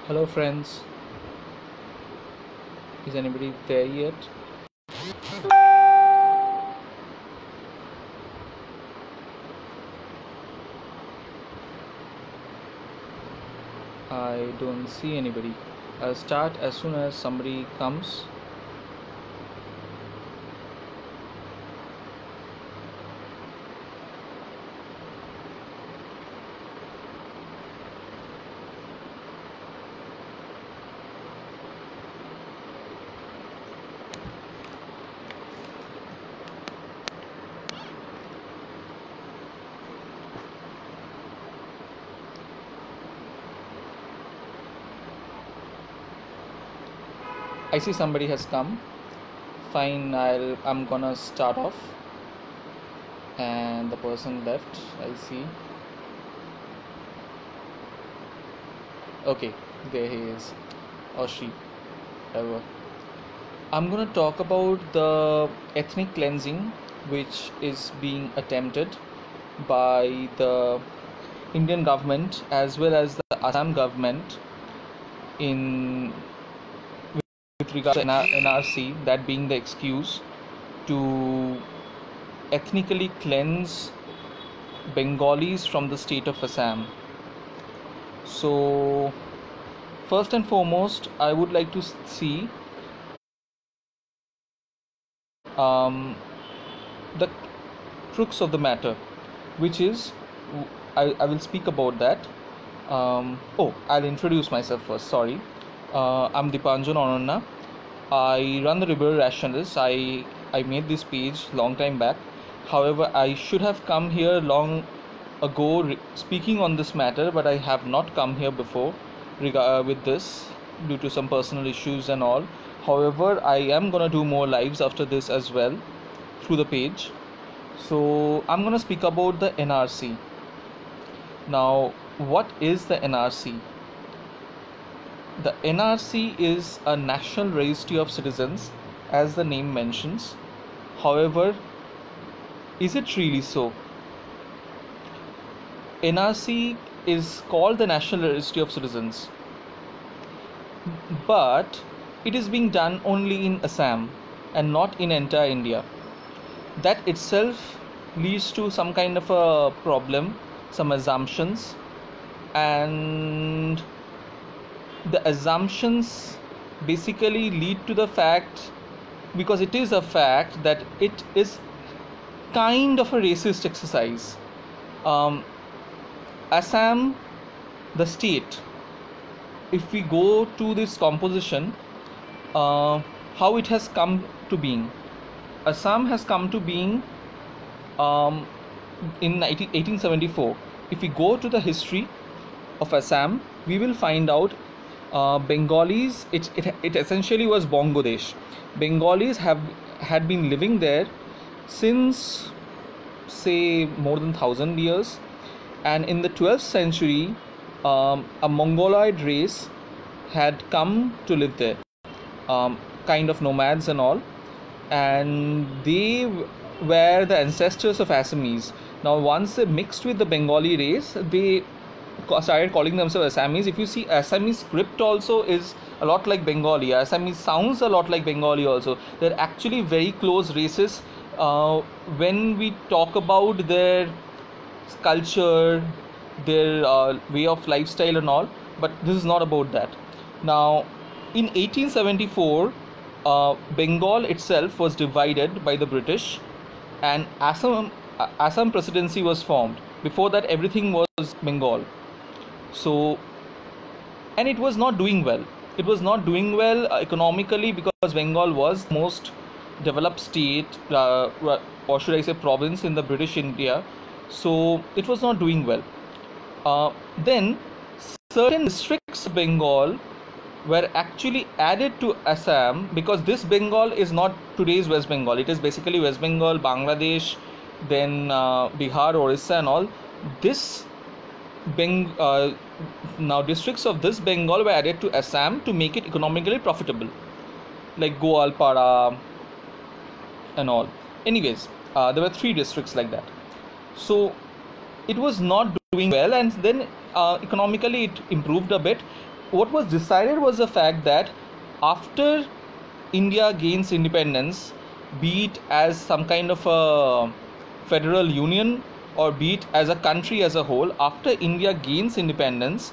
Hello friends, is anybody there yet? I don't see anybody. I'll start as soon as somebody comes. I see somebody has come. Fine, I'm gonna start off. And the person left, I see. Okay, there he is. Or she, whatever. I'm gonna talk about the ethnic cleansing which is being attempted by the Indian government as well as the Assam government in with regard to NRC, that being the excuse to ethnically cleanse Bengalis from the state of Assam. So first and foremost, I would like to see the crux of the matter, which is I will speak about that. I'll introduce myself first. Sorry, I'm Dipanjan Ananna. I run the Liberal Rationalists. I made this page long time back. However, I should have come here long ago speaking on this matter, but I have not come here before with this due to some personal issues and all. However, I am gonna do more lives after this as well through the page. So I'm gonna speak about the NRC. Now, what is the NRC? The NRC is a National Registry of Citizens, as the name mentions. However, is it really so? NRC is called the National Registry of Citizens, but it is being done only in Assam and not in entire India. That itself leads to some kind of a problem, some assumptions, and the assumptions basically lead to the fact, because it is a fact, that it is kind of a racist exercise. Assam, the state, if we go to this composition, how it has come to being. Assam has come to being in 1874. If we go to the history of Assam, we will find out Bengalis, it essentially was Bangladesh. Bengalis had been living there since, say, more than 1,000 years, and in the 12th century a Mongoloid race had come to live there, kind of nomads and all, and they were the ancestors of Assamese. Now once they mixed with the Bengali race, they started calling themselves Assamese. If you see, Assamese script also is a lot like Bengali. Assamese sounds a lot like Bengali also. They're actually very close races when we talk about their culture, their way of lifestyle and all, but this is not about that. Now in 1874, Bengal itself was divided by the British, and Assam presidency was formed. Before that, everything was Bengal. So, and it was not doing well. It was not doing well economically, because Bengal was the most developed state, or should I say province, in the British India. So it was not doing well. Then certain districts of Bengal were actually added to Assam, because this Bengal is not today's West Bengal. It is basically West Bengal, Bangladesh, then Bihar, Orissa and all. This now districts of this Bengal were added to Assam to make it economically profitable, like Goalpara and all. Anyways, there were 3 districts like that. So it was not doing well, and then economically it improved a bit. what was decided was the fact that after India gains independence, be it as some kind of a federal union or be it as a country as a whole, after India gains independence,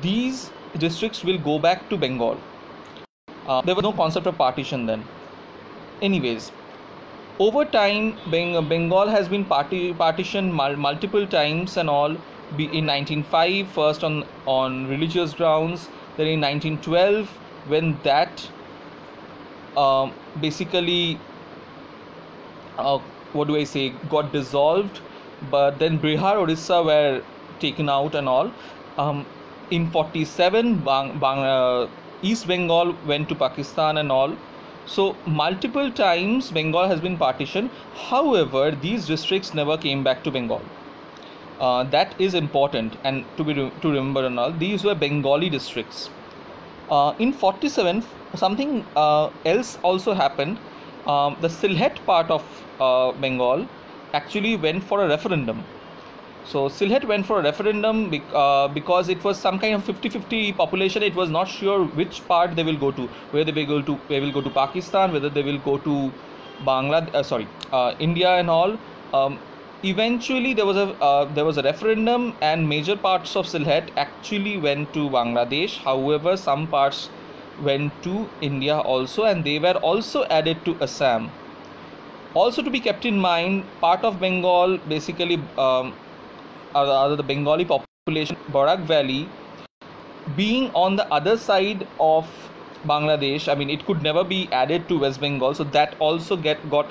these districts will go back to Bengal. There was no concept of partition then. Anyways, over time, Bengal has been partitioned multiple times and all. In 1905, first on religious grounds, then in 1912, when that basically got dissolved, but then Bihar, Orissa were taken out and all. In 47, East Bengal went to Pakistan and all. So multiple times Bengal has been partitioned. However, these districts never came back to Bengal. That is important and to remember and all. These were Bengali districts. In 47, something else also happened. The Sylhet part of Bengal actually went for a referendum. So Sylhet went for a referendum because it was some kind of 50-50 population. It was not sure which part they will go to, whether they will go to Pakistan, whether they will go to India and all. Eventually there was a referendum and major parts of Sylhet actually went to Bangladesh. However, some parts went to India also, and they were also added to Assam. Also to be kept in mind, part of Bengal basically the Bengali population, Barak Valley, being on the other side of Bangladesh, I mean it could never be added to West Bengal, so that also got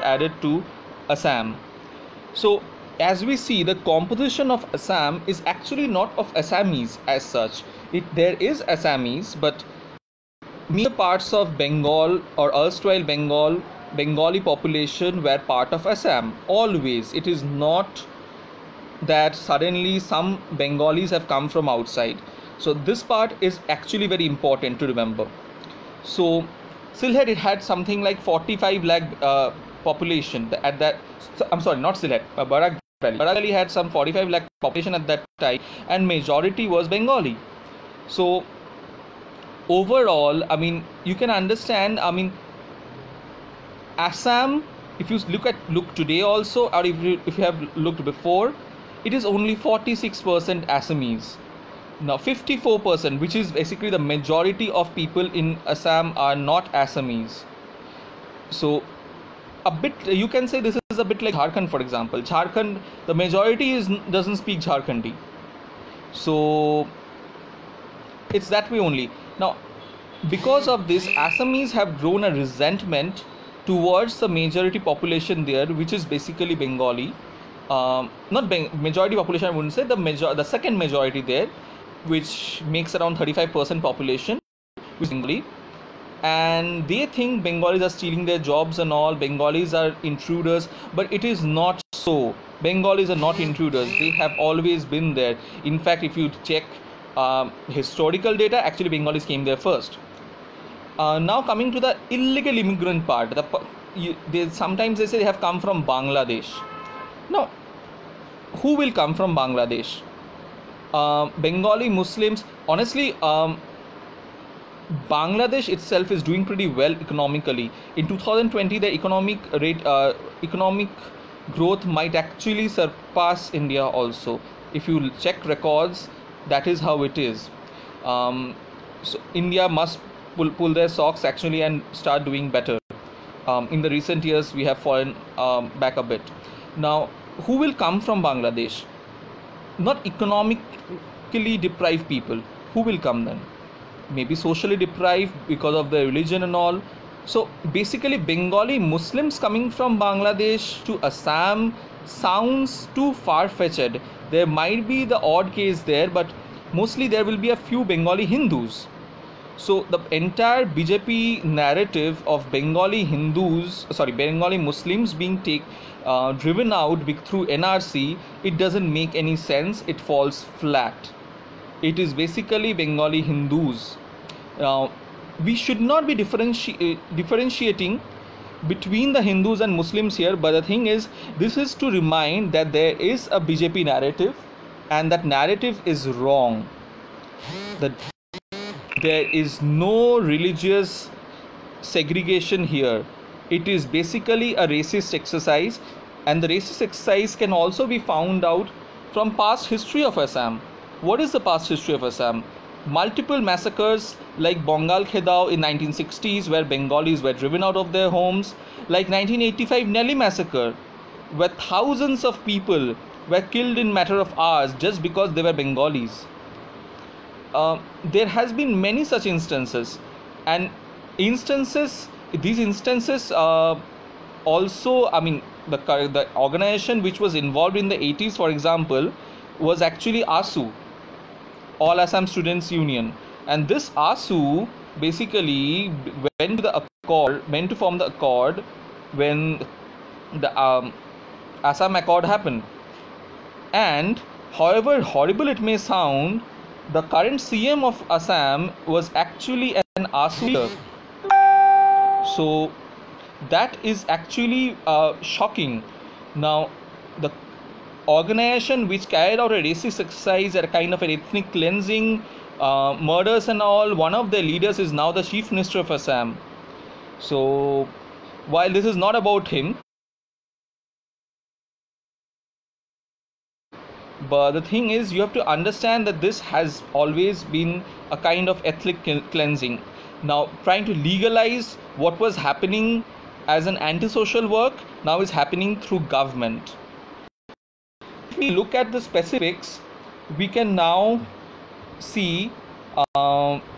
added to Assam. So as we see, the composition of Assam is actually not of Assamese as such. There is Assamese, but major parts of Bengal or erstwhile Bengali population were part of Assam. Always, it is not that suddenly some Bengalis have come from outside. So this part is actually very important to remember. So Sylhet, it had something like 45 lakh population at that. I'm sorry, not Sylhet, Barak Valley. Barak Valley had some 45 lakh population at that time, and majority was Bengali. So overall, I mean, you can understand, I mean, Assam, if you look today also, or if you have looked before, it is only 46% Assamese. Now 54%, which is basically the majority of people in Assam, are not Assamese. So a bit, you can say this is a bit like Jharkhand, for example. Jharkhand, the majority doesn't speak Jharkhandi. So it's that way only. Now because of this, Assamese have grown a resentment towards the majority population there, which is basically Bengali. Majority population, I wouldn't say, the second majority there, which makes around 35% population, which is Bengali. And they think Bengalis are stealing their jobs and all, Bengalis are intruders, but it is not so. Bengalis are not intruders, they have always been there. In fact, if you check historical data, actually Bengalis came there first. Now coming to the illegal immigrant part, sometimes they say they have come from Bangladesh. Now, who will come from Bangladesh? Bengali Muslims, honestly, Bangladesh itself is doing pretty well economically. In 2020, the economic growth might actually surpass India also. If you check records, that is how it is. So India must pull their socks actually and start doing better. In the recent years, we have fallen back a bit. Now, who will come from Bangladesh? Not economically deprived people. Who will come then? Maybe socially deprived because of their religion and all. So basically Bengali Muslims coming from Bangladesh to Assam sounds too far-fetched. There might be the odd case there, but mostly there will be a few Bengali Hindus. So the entire BJP narrative of Bengali Muslims being driven out through NRC, it doesn't make any sense. It falls flat. It is basically Bengali Hindus. Now, we should not be differentiating between the Hindus and Muslims here, but the thing is, this is to remind that there is a BJP narrative and that narrative is wrong. that there is no religious segregation here. It is basically a racist exercise, and the racist exercise can also be found out from past history of Assam. What is the past history of Assam? Multiple massacres like Bongal Khedao in 1960s, where Bengalis were driven out of their homes, like 1985 Nelly massacre, where thousands of people were killed in matter of hours just because they were Bengalis. There has been many such instances, and these instances also, I mean, the organization which was involved in the 80s, for example, was actually ASU, All Assam Students Union, and this ASU basically went to form the accord when the Assam Accord happened. And however horrible it may sound, the current CM of Assam was actually an ASU leader. So that is actually shocking. Now, the organization which carried out a racist exercise, a kind of an ethnic cleansing, murders and all, one of their leaders is now the Chief Minister of Assam. So while this is not about him, but the thing is, you have to understand that this has always been a kind of ethnic cleansing. Now, trying to legalize what was happening as an antisocial work now is happening through government. If we look at the specifics, we can now see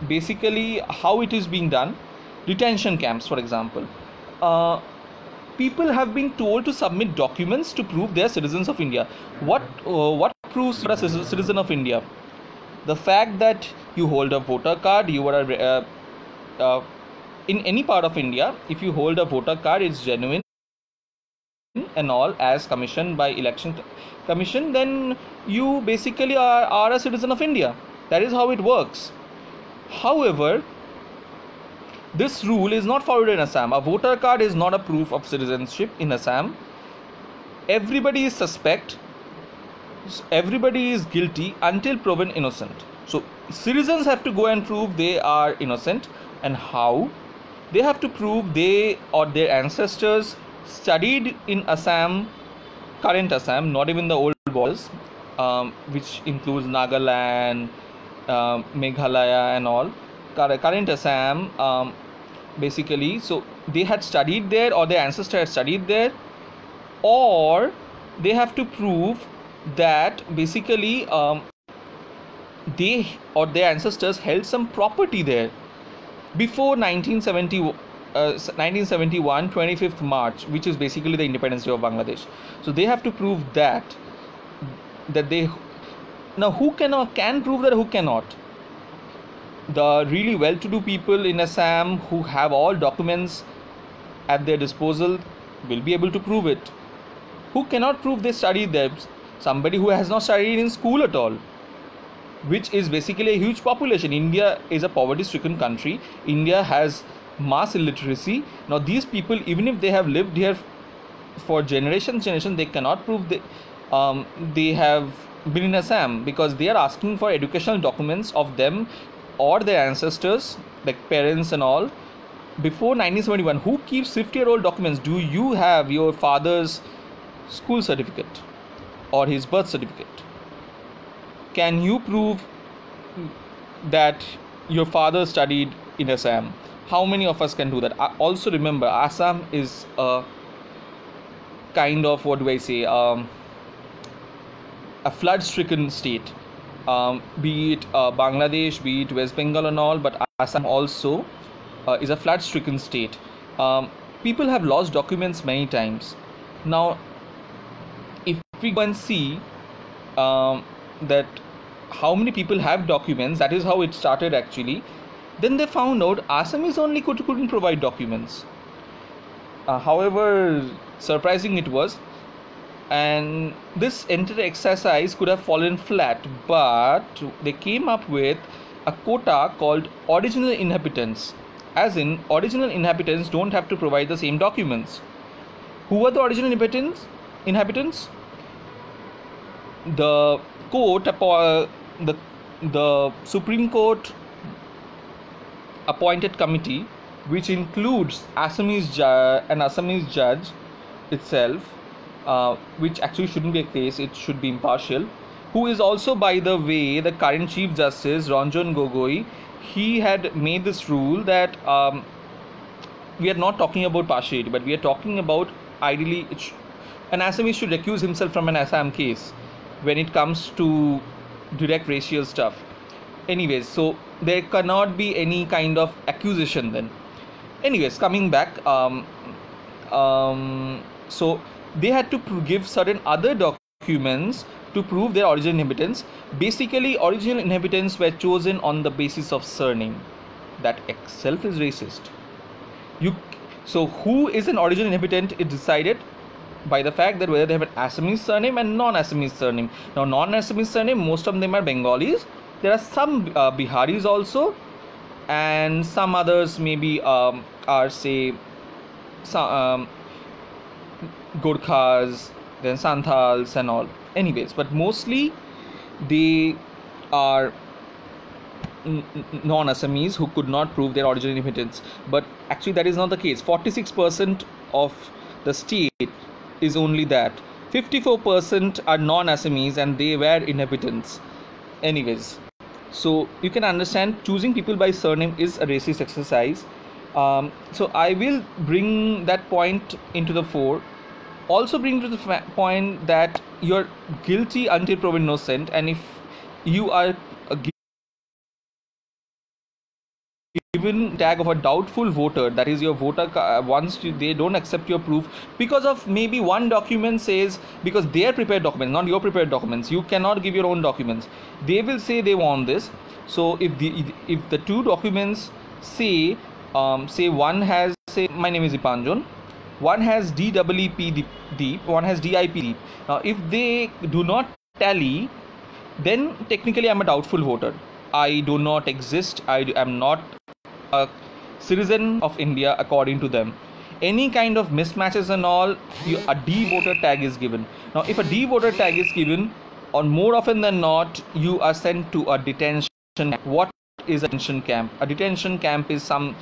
basically how it is being done. Detention camps, for example. People have been told to submit documents to prove they are citizens of India. What proves you are a citizen of India? The fact that you hold a voter card, you are in any part of India, if you hold a voter card, it's genuine and all, as commissioned by Election Commission, then you basically are a citizen of India. That is how it works. However, this rule is not followed in Assam. A voter card is not a proof of citizenship in Assam. Everybody is suspect. Everybody is guilty until proven innocent. So citizens have to go and prove they are innocent. And how? They have to prove they or their ancestors studied in Assam, current Assam, not even the old borders, which includes Nagaland, Meghalaya and all. Current Assam, basically, so they had studied there, or their ancestors had studied there, or they have to prove that basically they or their ancestors held some property there before 1971, 25th March, which is basically the independence day of Bangladesh. So they have to prove that they. Now, who can prove that, who cannot? The really well-to-do people in Assam who have all documents at their disposal will be able to prove it. Who cannot prove they studied there? Somebody who has not studied in school at all, which is basically a huge population. India is a poverty-stricken country. India has mass illiteracy. Now, these people, even if they have lived here for generations, they cannot prove they have been in Assam, because they are asking for educational documents of them or their ancestors, like parents and all, before 1971. Who keeps 50-year-old documents? Do you have your father's school certificate or his birth certificate? Can you prove that your father studied in Assam? How many of us can do that? Also remember, Assam is a kind of, what do I say, a flood-stricken state. Be it Bangladesh, be it West Bengal and all, but Assam also is a flood-stricken state. People have lost documents many times. Now, if we go and see that how many people have documents, that is how it started actually, then they found out Assamese only couldn't provide documents. However surprising it was, and this entire exercise could have fallen flat, but they came up with a quota called original inhabitants, as in original inhabitants don't have to provide the same documents. Who are the original inhabitants? The the Supreme Court appointed committee, which includes an Assamese judge itself, which actually shouldn't be a case, it should be impartial, who is also, by the way, the current Chief Justice, Ranjan Gogoi. He had made this rule that we are not talking about partiality, but we are talking about ideally an Assamese should recuse himself from an Assam case when it comes to direct racial stuff. Anyways, so there cannot be any kind of accusation then. Anyways, coming back, so they had to give certain other documents to prove their original inhabitants. Basically, original inhabitants were chosen on the basis of surname. That itself is racist. So who is an original inhabitant is decided by the fact that whether they have an Assamese surname and non-Assamese surname. Now, non-Assamese surname, most of them are Bengalis. There are some Biharis also, and some others maybe are, say, some Gurkhas, then Santals and all. Anyways, but mostly they are non-Assamese who could not prove their original inhabitants. But actually that is not the case. 46% of the state is only that. 54% are non-Assamese and they were inhabitants. Anyways, so you can understand choosing people by surname is a racist exercise. So I will bring that point into the fore. Also bring to the point that you're guilty until proven innocent, and if you are given tag of a doubtful voter, that is your voter once they don't accept your proof because of maybe one document says, because their prepared documents, not your prepared documents, you cannot give your own documents, they will say they want this. So if the two documents say one has, say, my name is Dipanjan, one has DEEP Deep, one has DIP Deep. Now if they do not tally, then technically I'm a doubtful voter. I do not exist. I am not a citizen of India according to them. Any kind of mismatches and all, a D voter tag is given. Now if a D voter tag is given, or more often than not, you are sent to a detention camp. What is a detention camp? A detention camp is some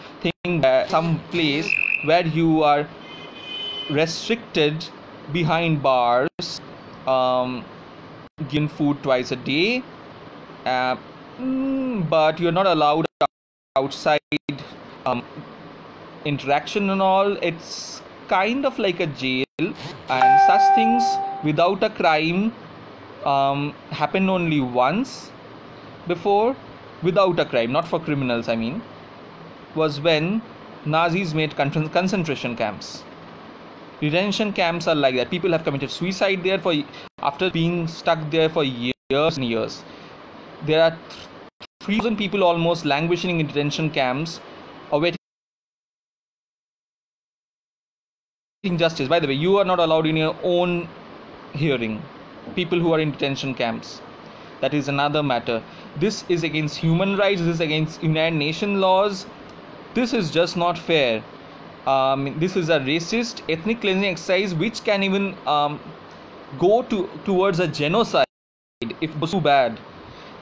place where you are restricted behind bars, given food twice a day, but you're not allowed outside interaction and all. It's kind of like a jail, and such things without a crime happened only once before, without a crime, not for criminals I mean, was when Nazis made concentration camps. Detention camps are like that. People have committed suicide there after being stuck there for years and years. There are 3,000 people almost languishing in detention camps, awaiting justice. By the way, you are not allowed in your own hearing. People who are in detention camps, that is another matter. This is against human rights. This is against United Nations laws. This is just not fair. This is a racist ethnic cleansing exercise which can even go towards a genocide if it was too bad.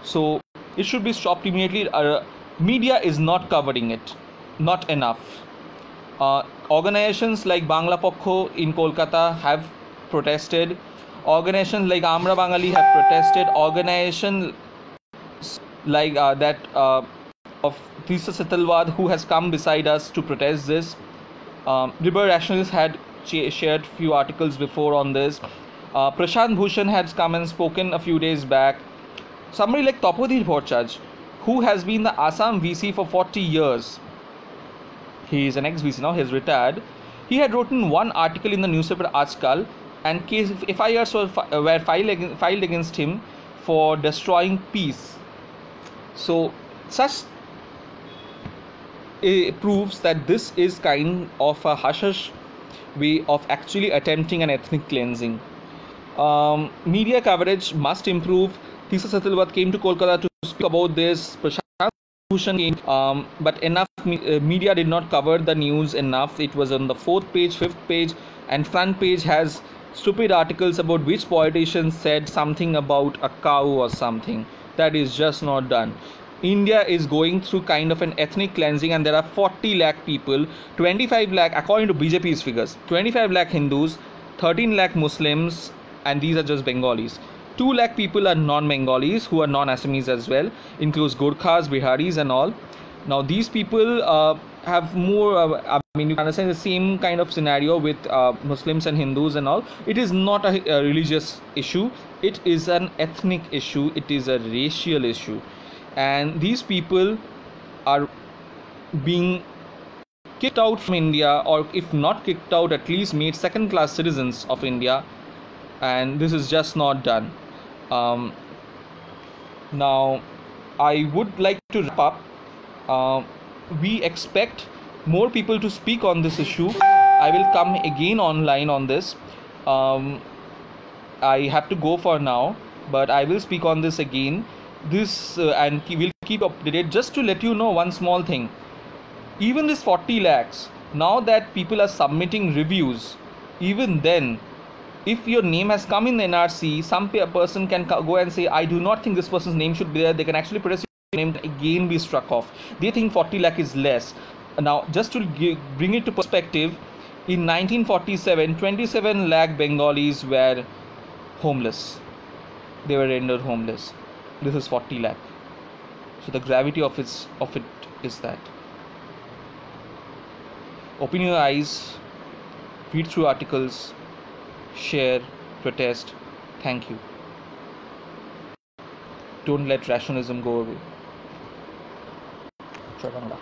So it should be stopped immediately. Media is not covering it, not enough. Organizations like Bangla Pokho in Kolkata have protested. Organizations like Amra Bangali have protested. Organizations like that of Tisa Setalwad, who has come beside us to protest this. Liberal Rationalists had shared few articles before on this. Prashant Bhushan has come and spoken a few days back. Somebody like Tapodir Bhattacharya, who has been the Assam VC for 40 years. He is an ex-VC now, he has retired. He had written one article in the newspaper Ajkal, and FIRs were filed against him for destroying peace. So such proves that this is kind of a hush-hush way of actually attempting an ethnic cleansing. Media coverage must improve. Tisa Setalwad came to Kolkata to speak about this. Prashant Bhushan came, but enough media did not cover the news enough. It was on the 4th page, 5th page, and front page has stupid articles about which politician said something about a cow or something. That is just not done. India is going through kind of an ethnic cleansing, and there are 40 lakh people, 25 lakh according to BJP's figures, 25 lakh Hindus, 13 lakh Muslims, and these are just Bengalis. 2 lakh people are non-Bengalis who are non-Assamese as well, includes Gurkhas, Biharis and all. Now these people have more, you can understand the same kind of scenario with Muslims and Hindus and all. It is not a religious issue, it is an ethnic issue, it is a racial issue. And these people are being kicked out from India, or if not kicked out, at least made second class citizens of India, and this is just not done. Now I would like to wrap up. We expect more people to speak on this issue. I will come again online on this. I have to go for now, but I will speak on this again. And we'll keep updated. Just to let you know one small thing, even this 40 lakhs, now that people are submitting reviews, even then, if your name has come in the NRC, some person can go and say, I do not think this person's name should be there. They can actually press your name again be struck off. They think 40 lakh is less. Now just to bring it to perspective, in 1947 27 lakh Bengalis were homeless. They were rendered homeless. This is 40 lakh. So the gravity of it is that. Open your eyes, read through articles, share, protest. Thank you. Don't let rationalism go away. Jai Bangla.